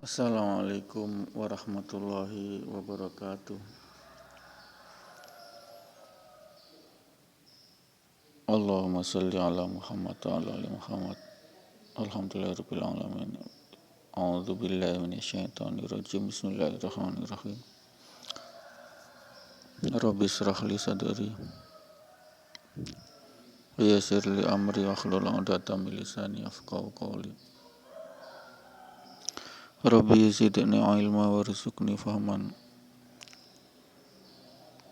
Assalamualaikum warahmatullahi wabarakatuh. Allahumma salli ala Muhammad wa ala ali Muhammad. Alhamdulillahirabbil alamin. A'udzu billahi minasyaitonir rajim. Bismillahirrahmanirrahim. Rabbi shrah li sadri wa yassir li amri wahlul 'uqdatam min lisani yafqahu qawli. Rabbi zidni ilma warzuqni fahman.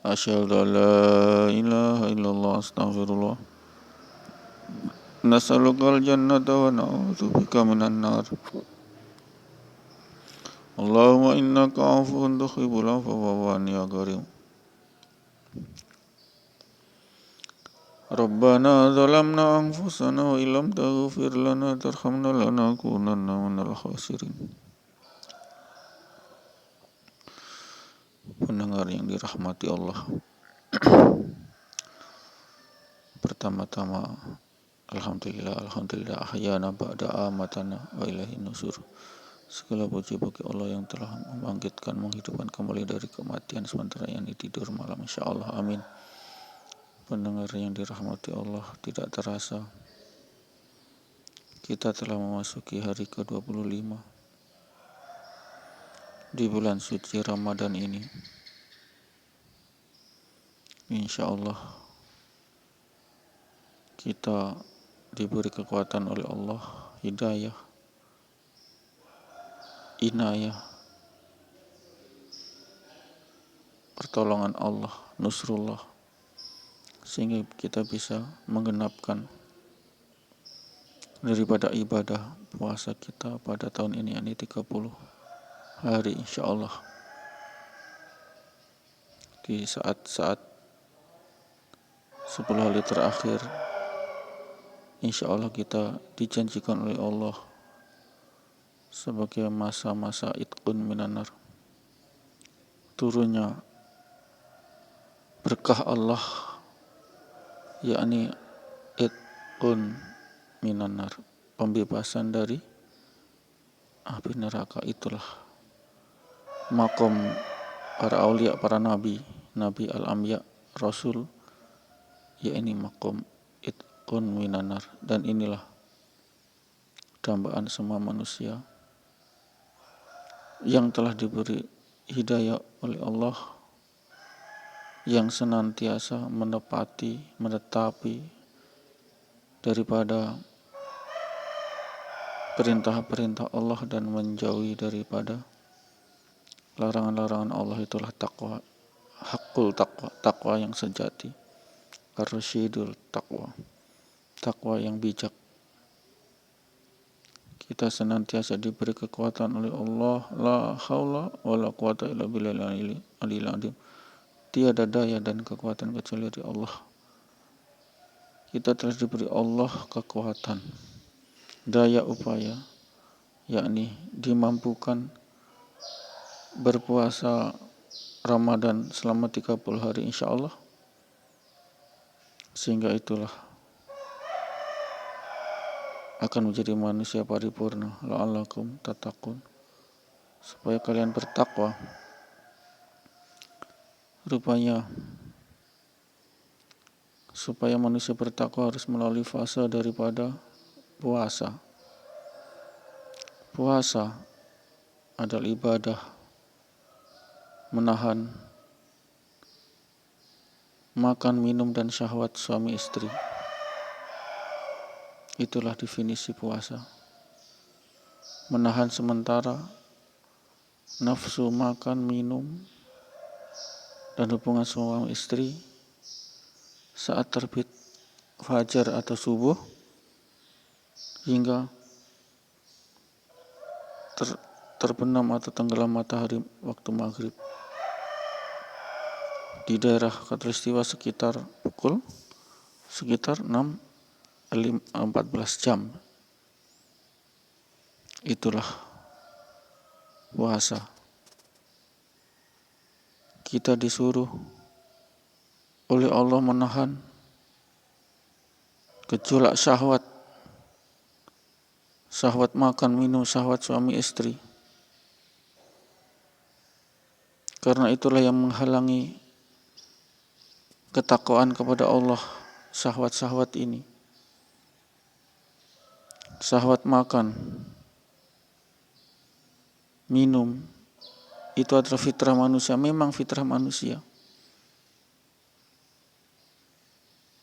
Asyhadu an la ilaha illallah astaghfirullah. Nas'alukal jannata wa na'udzubika minan nar. Allahumma innaka afuwun tuhibbul afwa fa'fu ya karim. Rabbana zalamna anfusana wa illam taghfir lana tarhamna lanakunanna minal khasirin. Pendengar yang dirahmati Allah, pertama-tama Alhamdulillah ahyana ba'da amatana wa ilaihin nusur. Segala puji bagi Allah yang telah membangkitkan, menghidupkan kembali dari kematian sementara yang tidur malam, insyaallah, amin. Pendengar yang dirahmati Allah, tidak terasa kita telah memasuki hari ke-25 di bulan suci Ramadan ini. Insyaallah kita diberi kekuatan oleh Allah, hidayah, inayah, pertolongan Allah, nusrullah, sehingga kita bisa menggenapkan daripada ibadah puasa kita pada tahun ini, yakni 30 hari, insyaallah. Di saat-saat 10 hari terakhir, insyaallah kita dijanjikan oleh Allah sebagai masa-masa itqun minanar, turunnya berkah Allah, yakni itqun minanar, pembebasan dari api neraka. Itulah makom para aulia, para nabi al-anbiya, rasul, yakni makom itqun minanar. Dan inilah dambaan semua manusia yang telah diberi hidayah oleh Allah, yang senantiasa menetapi daripada perintah-perintah Allah dan menjauhi daripada larangan-larangan Allah. Itulah takwa, hakul takwa yang sejati, ar-rasyidul takwa yang bijak. Kita senantiasa diberi kekuatan oleh Allah, la haula wala quwata illa billahil aliyil azim. Tiada daya dan kekuatan kecuali dari Allah. Kita telah diberi Allah kekuatan, daya upaya, yakni dimampukan berpuasa Ramadan selama 30 hari, insyaallah. Sehingga itulah akan menjadi manusia paripurna, la'allakum tattaqun, supaya kalian bertakwa. Rupanya supaya manusia bertakwa harus melalui fase daripada puasa. Puasa adalah ibadah menahan makan, minum, dan syahwat suami istri. Itulah definisi puasa. Menahan sementara nafsu makan, minum, dan hubungan suami istri saat terbit fajar atau subuh hingga terbenam atau tenggelam matahari waktu maghrib. Di daerah Khatulistiwa sekitar 14 jam. Itulah puasa. Kita disuruh oleh Allah menahan gejolak syahwat makan, minum, syahwat suami istri, Karena itulah yang menghalangi ketakwaan kepada Allah, syahwat-syahwat ini. Syahwat makan, minum, itu adalah fitrah manusia, memang fitrah manusia.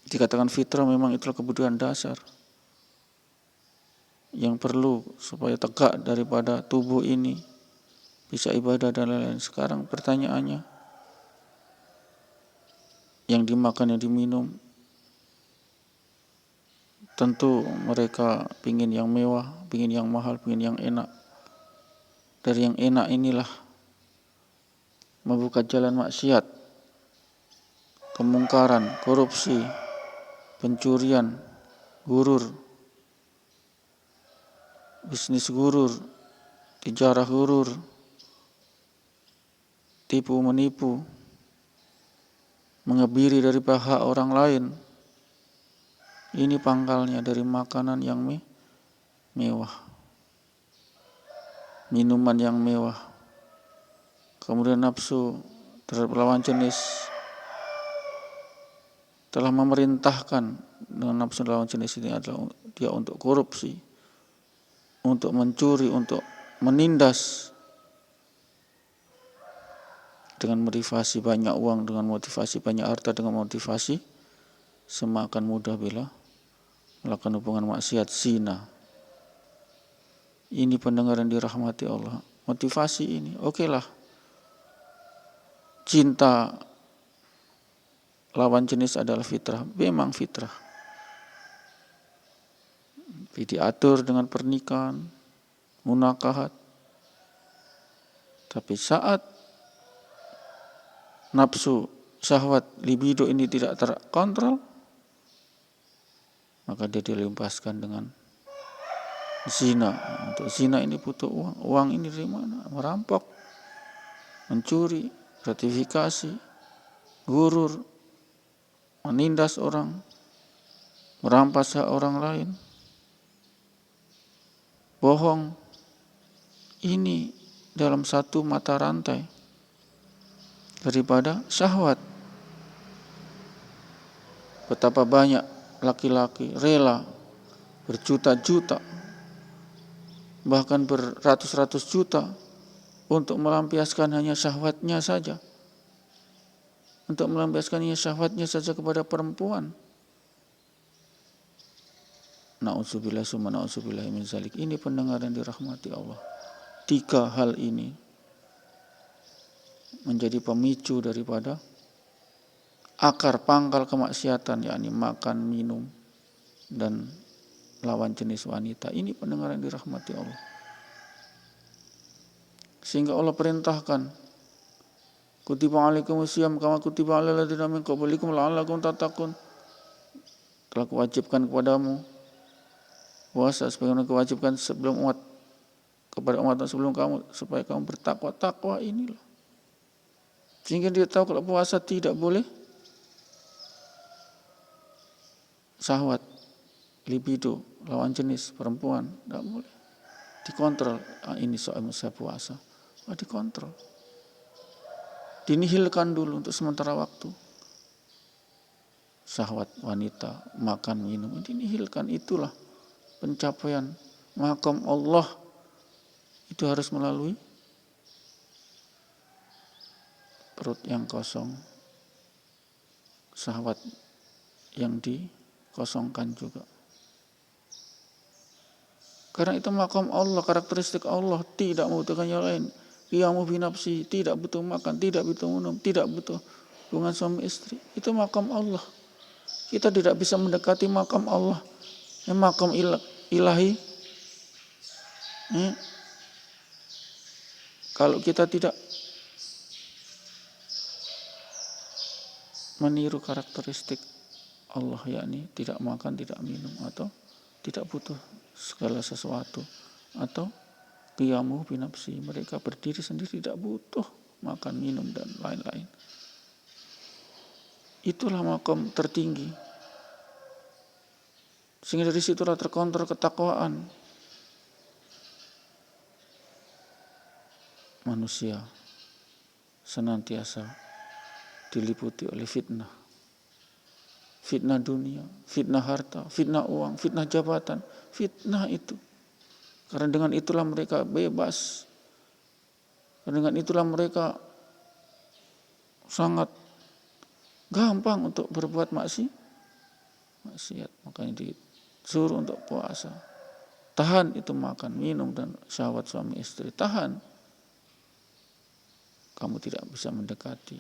Dikatakan fitrah memang itulah kebutuhan dasar yang perlu supaya tegak daripada tubuh ini bisa ibadah dan lain-lain. Sekarang pertanyaannya, yang dimakan, yang diminum, tentu mereka pingin yang mewah, pingin yang mahal, pingin yang enak. Dari yang enak inilah membuka jalan maksiat, kemungkaran, korupsi, pencurian, gurur, bisnis gurur, tijarah gurur, tipu menipu, mengebiri dari hak orang lain. Ini pangkalnya dari makanan yang mewah, minuman yang mewah, kemudian nafsu terhadap lawan jenis telah memerintahkan dengan nafsu lawan jenis ini adalah dia untuk korupsi, untuk mencuri, untuk menindas dengan motivasi banyak uang, dengan motivasi banyak harta, dengan motivasi semakan mudah bila melakukan hubungan maksiat, zina. Ini pendengar yang dirahmati Allah. Motivasi ini, okelah. Cinta lawan jenis adalah fitrah, memang fitrah. Diatur dengan pernikahan, munakahat. Tapi saat nafsu, syahwat, libido ini tidak terkontrol, maka dia dilimpaskan dengan zina. Untuk zina ini butuh uang. Uang ini dari mana? Merampok, mencuri, gratifikasi, gurur, menindas orang, merampas hak orang lain, bohong. Ini dalam satu mata rantai daripada syahwat. Betapa banyak laki-laki rela berjuta-juta, bahkan beratus-ratus juta untuk melampiaskan hanya syahwatnya saja. Untuk melampiaskan hanya syahwatnya saja kepada perempuan. Na'udzubillah summa na'udzubillah min zalik. Ini pendengar yang dirahmati Allah. 3 hal ini menjadi pemicu daripada akar pangkal kemaksiatan, yakni makan, minum, dan lawan jenis wanita. Ini pendengar yang dirahmati Allah. Sehingga Allah perintahkan, kutiba alaikumusiyam kama kutiba alal ladzina min qablikum la'allakum tattaqun. Telah kewajibkan kepadamu puasa sebagaimana kewajibkan sebelum umat kepada umat sebelum kamu supaya kamu bertakwa. Takwa inilah. Sehingga dia tahu kalau puasa tidak boleh syahwat, libido, lawan jenis perempuan, tidak boleh. Dikontrol. Ini soal saya puasa. Dikontrol. Dinihilkan dulu untuk sementara waktu. Syahwat wanita, makan, minum, dinihilkan. Itulah pencapaian maqam Allah. Itu harus melalui perut yang kosong, syahwat yang dikosongkan juga. Karena itu maqam Allah, karakteristik Allah, tidak membutuhkan yang lain. Qiyamu bi nafsi, tidak butuh makan, tidak butuh minum, tidak butuh hubungan suami istri. Itu maqam Allah. Kita tidak bisa mendekati maqam Allah. Maqam ilahi. Kalau kita tidak meniru karakteristik Allah, yakni tidak makan, tidak minum, atau tidak butuh segala sesuatu, atau qiyamu bi nafsi, mereka berdiri sendiri tidak butuh makan, minum, dan lain-lain. Itulah maqam tertinggi. Sehingga dari situlah terkontrol ketakwaan manusia. senantiasa diliputi oleh fitnah. Fitnah dunia, fitnah harta, fitnah uang, fitnah jabatan, fitnah itu. Karena dengan itulah mereka bebas. Karena dengan itulah mereka sangat gampang untuk berbuat maksiat. Makanya disuruh untuk puasa. Tahan itu makan, minum, dan syahwat suami istri. Tahan. Kamu tidak bisa mendekati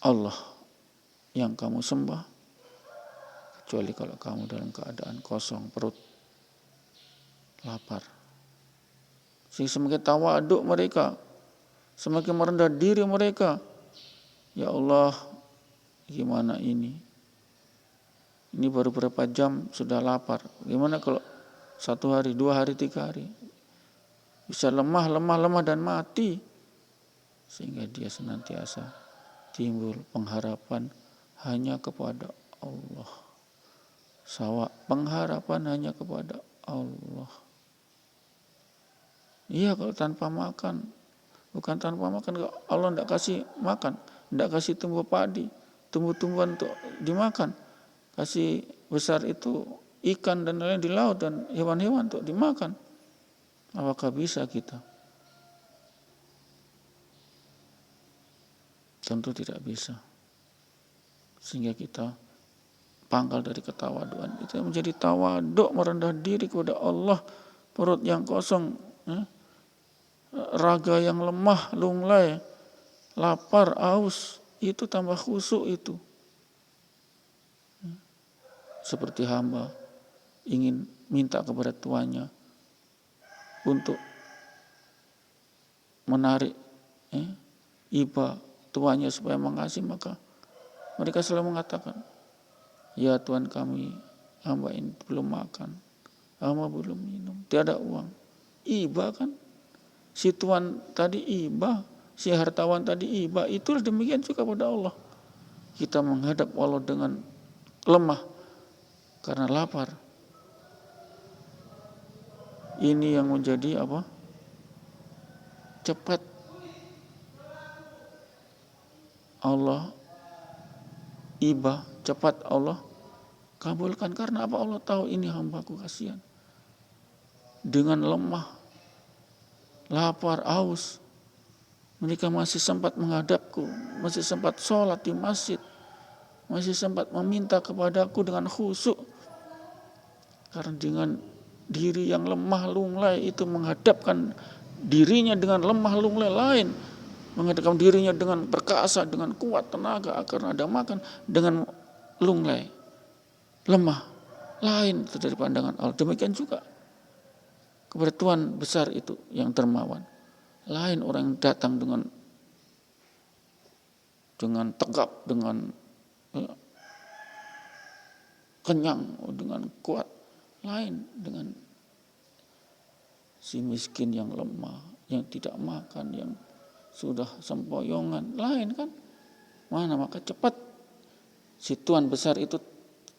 Allah yang kamu sembah, kecuali kalau kamu dalam keadaan kosong perut, lapar. Sehingga semakin tawaduk mereka, semakin merendah diri mereka. Ya Allah, gimana ini? Ini baru berapa jam sudah lapar. Gimana kalau 1 hari, 2 hari, 3 hari? Bisa lemah dan mati. Sehingga dia senantiasa timbul pengharapan hanya kepada Allah. Pengharapan hanya kepada Allah. Iya, kalau tanpa makan, bukan tanpa makan, Allah tidak kasih makan, tidak kasih tumbuh padi, tumbuh-tumbuhan untuk dimakan, kasih besar itu ikan dan lain-lain di laut dan hewan-hewan untuk dimakan. Apakah bisa kita? Tentu tidak bisa. Sehingga kita pangkal dari ketawaduan. Itu menjadi tawaduk, merendah diri kepada Allah, perut yang kosong, raga yang lemah, lunglai, lapar, aus, itu tambah khusyuk itu. Seperti hamba ingin minta kepada tuannya untuk menarik iba tuannya supaya mengasih, maka mereka selalu mengatakan, ya Tuhan kami, hamba ini belum makan, hamba belum minum, tiada uang. Iba kan, si tuan tadi iba, si hartawan tadi iba. Itulah demikian juga pada Allah. Kita menghadap Allah dengan lemah karena lapar. Ini yang menjadi apa? Cepat Allah iba, cepat Allah kabulkan. Karena apa? Allah tahu ini hambaku kasihan. Dengan lemah, lapar, aus, mereka masih sempat menghadapku, masih sempat sholat di masjid, masih sempat meminta kepadaku dengan khusyuk. Karena dengan diri yang lemah lunglai itu menghadapkan dirinya dengan lemah lunglai lain, menghadapkan dirinya dengan perkasa, dengan kuat tenaga karena ada makan, dengan lunglai, lemah, lain itu dari pandangan Allah. Demikian juga kepada Tuhan besar itu yang dermawan. Lain orang yang datang dengan tegap, dengan kenyang, dengan kuat. Lain dengan si miskin yang lemah, yang tidak makan, yang sudah sempoyongan. Lain kan? Mana? Maka cepat si Tuhan besar itu,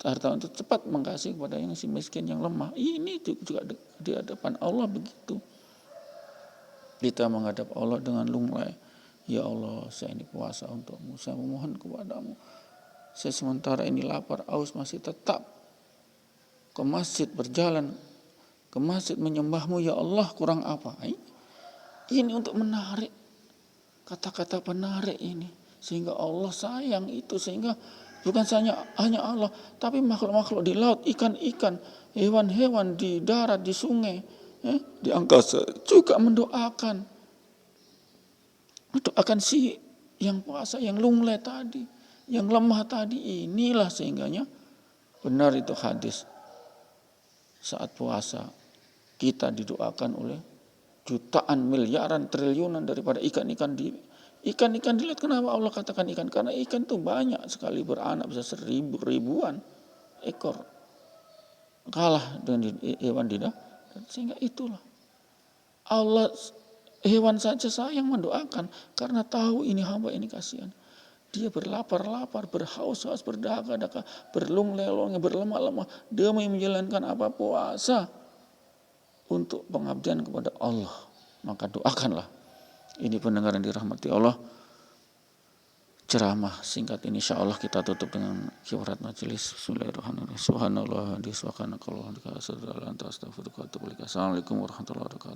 hartawan itu cepat mengasihi kepada yang si miskin yang lemah. Ini juga di hadapan Allah begitu. Kita menghadap Allah dengan lunglai. Ya Allah, saya ini puasa untuk-Mu, saya memohon kepadamu. Saya sementara ini lapar, aus, masih tetap ke masjid, berjalan ke masjid menyembah-Mu, ya Allah, kurang apa? Ini untuk menarik, kata-kata penarik ini. Sehingga Allah sayang itu, sehingga bukan hanya Allah, tapi makhluk-makhluk di laut, ikan-ikan, hewan-hewan di darat, di sungai, di angkasa juga mendoakan si yang puasa, yang lunglai tadi, yang lemah tadi. Inilah sehingganya benar itu hadis. Saat puasa kita didoakan oleh jutaan, miliaran, triliunan daripada ikan-ikan di laut. Kenapa Allah katakan ikan? Karena ikan itu banyak sekali beranak, bisa ribuan ekor. Kalah dengan hewan di darat. Sehingga itulah Allah, hewan saja sayang mendoakan karena tahu ini hamba ini kasihan. Dia berlapar-lapar, berhaus-haus, berdaga-daga, berlunglai-lunglai, berlemah-lemah demi menjalankan apa? Puasa untuk pengabdian kepada Allah. Maka doakanlah Ini pendengar yang dirahmati Allah, ceramah singkat ini insyaallah kita tutup dengan kifarat majelis. Bismillahirrahmanirrahim. Subhanallah, Assalamualaikum warahmatullahi wabarakatuh.